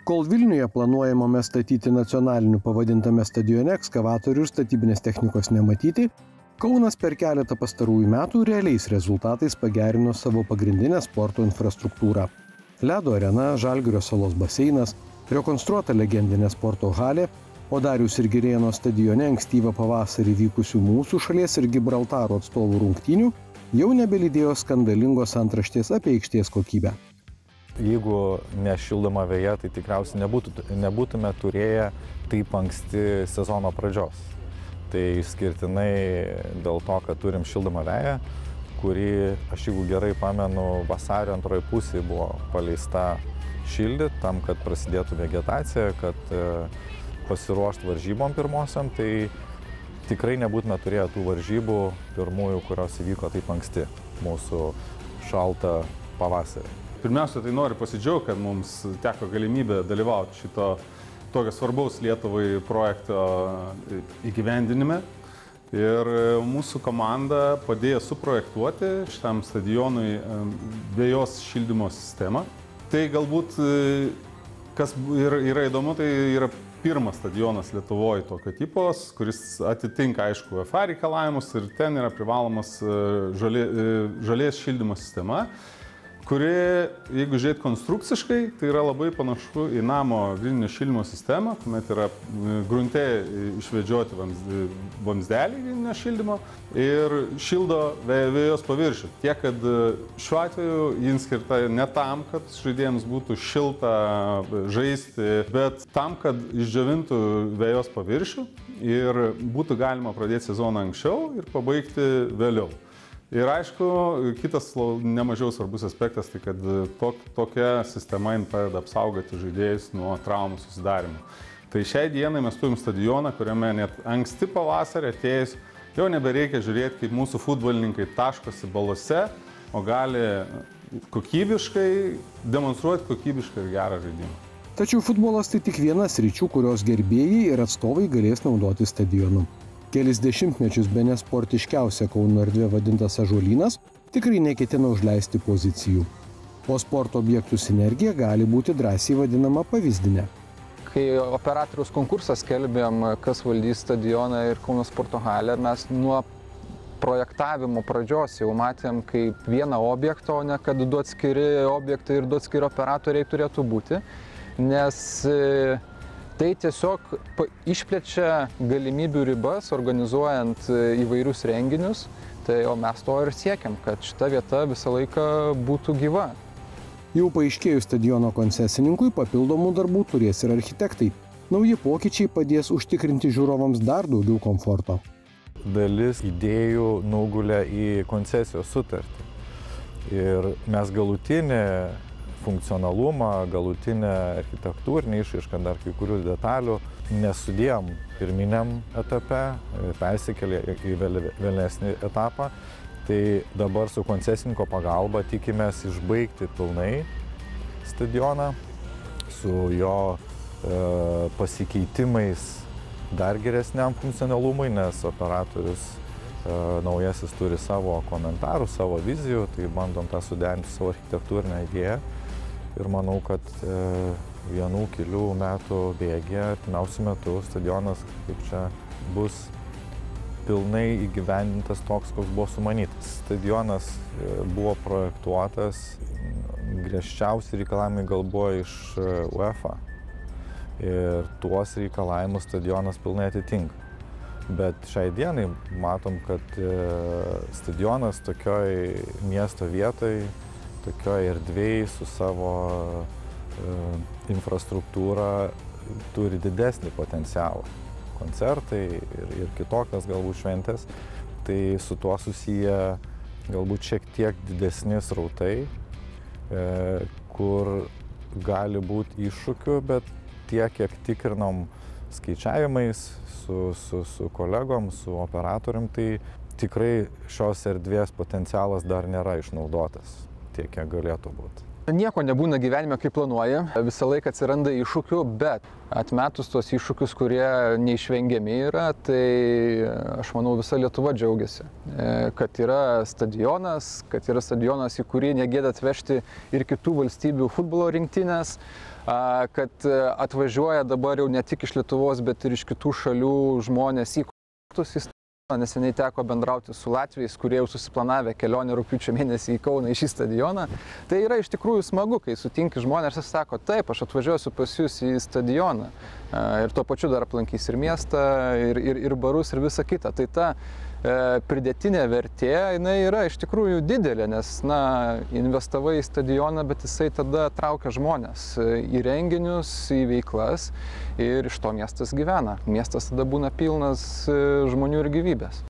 Kol Vilniuje planuojamame statyti nacionaliniu pavadintame stadione ekskavatorių ir statybinės technikos nematyti, Kaunas per keletą pastarųjų metų realiais rezultatais pagerino savo pagrindinę sporto infrastruktūrą. Ledo arena, Žalgirio salos baseinas, rekonstruota legendinė sporto halė, o Dariaus ir Girėno stadione ankstyvą pavasarį vykusių mūsų šalies ir Gibraltaro atstovų rungtynių jau nebelydėjo skandalingos antraštės apie aikštės kokybę. Jeigu nešildoma vėja, tai tikriausiai nebūtume turėję taip anksti sezono pradžios. Tai išskirtinai dėl to, kad turim šildomą vėją, kuri, aš jeigu gerai pamenu, vasario antroji pusė buvo paleista šildyti, tam, kad prasidėtų vegetacija, kad pasiruošti varžybom pirmosiam, tai tikrai nebūtume turėję tų varžybų pirmųjų, kurios įvyko taip anksti mūsų šaltą pavasarį. Pirmiausia, tai noriu pasidžiaugti, kad mums teko galimybė dalyvauti šito tokio svarbaus Lietuvai projekto įgyvendinime. Ir mūsų komanda padėjo suprojektuoti šitam stadionui vėjos šildymo sistemą. Tai galbūt, kas yra įdomu, tai yra pirmas stadionas Lietuvoje tokio tipos, kuris atitinka, aišku, UEFA reikalavimus ir ten yra privalomas žolės šildymo sistema, kuri, jeigu žiūrėti konstrukciškai, tai yra labai panašu į namo grindinio šildymo sistemą, kuomet yra grunte išvedžioti vamzdeliai grindinio šildymo ir šildo vėjos paviršių. Tiek, kad šiuo atveju jin skirta ne tam, kad žaidėjams būtų šilta žaisti, bet tam, kad išdžiovintų vėjos paviršių ir būtų galima pradėti sezoną anksčiau ir pabaigti vėliau. Ir aišku, kitas nemažiau svarbus aspektas, tai kad tokia sistema padeda apsaugoti žaidėjus nuo traumų susidarimo. Tai šiai dienai mes turim stadioną, kuriame net anksti pavasarį atėjus jau nebereikia žiūrėti, kaip mūsų futbolininkai taškosi balose, o gali kokybiškai demonstruoti kokybišką ir gerą žaidimą. Tačiau futbolas tai tik vienas sričių, kurios gerbėjai ir atstovai galės naudoti stadionu. Kelis dešimtmečius bene sportiškiausia Kauno erdvė vadintas Ąžuolynas tikrai neketina užleisti pozicijų. O sporto objektų sinergija gali būti drąsiai vadinama pavyzdinė. Kai operatoriaus konkursą skelbėm, kas valdys stadioną ir Kauno sporto halę, mes nuo projektavimo pradžios jau matėm kaip vieną objektą, o ne kad du atskiri objektai ir du atskiri operatoriai turėtų būti, nes tai tiesiog išplečia galimybių ribas, organizuojant įvairius renginius, o mes to ir siekiam, kad šita vieta visą laiką būtų gyva. Jau paaiškėjus stadiono koncesininkui papildomų darbų turės ir architektai. Nauji pokyčiai padės užtikrinti žiūrovams dar daugiau komforto. Dalis idėjų nugulė į koncesijos sutartį. Ir mes galutinį funkcionalumą, galutinę architektūrinę išraišką, dar kai kurių detalių nesudėjom pirminiam etape, persikėlė į vėlesnį etapą. Tai dabar su koncesininko pagalba tikimės išbaigti pilnai stadioną, su jo pasikeitimais dar geresniam funkcionalumui, nes operatorius naujasis turi savo komentarų, savo vizijų, tai bandom tą suderinti savo architektūrinę idėją. Ir manau, kad vienų kelių metų bėgyje, artimiausiu metu stadionas kaip čia bus pilnai įgyvendintas toks, koks buvo sumanytas. Stadionas buvo projektuotas, griežčiausi reikalavimai gal buvo iš UEFA. Ir tuos reikalavimus stadionas pilnai atitinka. Bet šiai dienai matom, kad stadionas tokioj miesto vietoj, tokioj erdvėj su savo infrastruktūra turi didesnį potencialą. Koncertai ir kitokios galbūt šventės, tai su tuo susiję galbūt šiek tiek didesni srautai, kur gali būti iššūkių, bet tiek, kiek tikrinom skaičiavimais su kolegom, su operatorium, tai tikrai šios erdvės potencialas dar nėra išnaudotas tiek, kiek galėtų būti. Nieko nebūna gyvenime, kaip planuoja, visą laiką atsiranda iššūkių, bet atmetus tos iššūkius, kurie neišvengiami yra, tai aš manau visa Lietuva džiaugiasi, kad yra stadionas, į kurį negėda atvežti ir kitų valstybių futbolo rinktinės, kad atvažiuoja dabar jau ne tik iš Lietuvos, bet ir iš kitų šalių žmonės į Kauną. Neseniai teko bendrauti su latviais, kurie jau susiplanavę kelionę rugpjūčio mėnesį į Kauną į šį stadioną. Tai yra iš tikrųjų smagu, kai sutinki žmonės ir sako, taip, aš atvažiuosiu pas jūs į stadioną. Ir tuo pačiu dar aplankys ir miestą, ir barus, ir visą kitą. Tai ta pridėtinė vertė, jinai yra iš tikrųjų didelė, nes, investavai į stadioną, bet jisai tada traukia žmonės į renginius, į veiklas ir iš to miestas gyvena. Miestas tada būna pilnas žmonių ir gyvybės.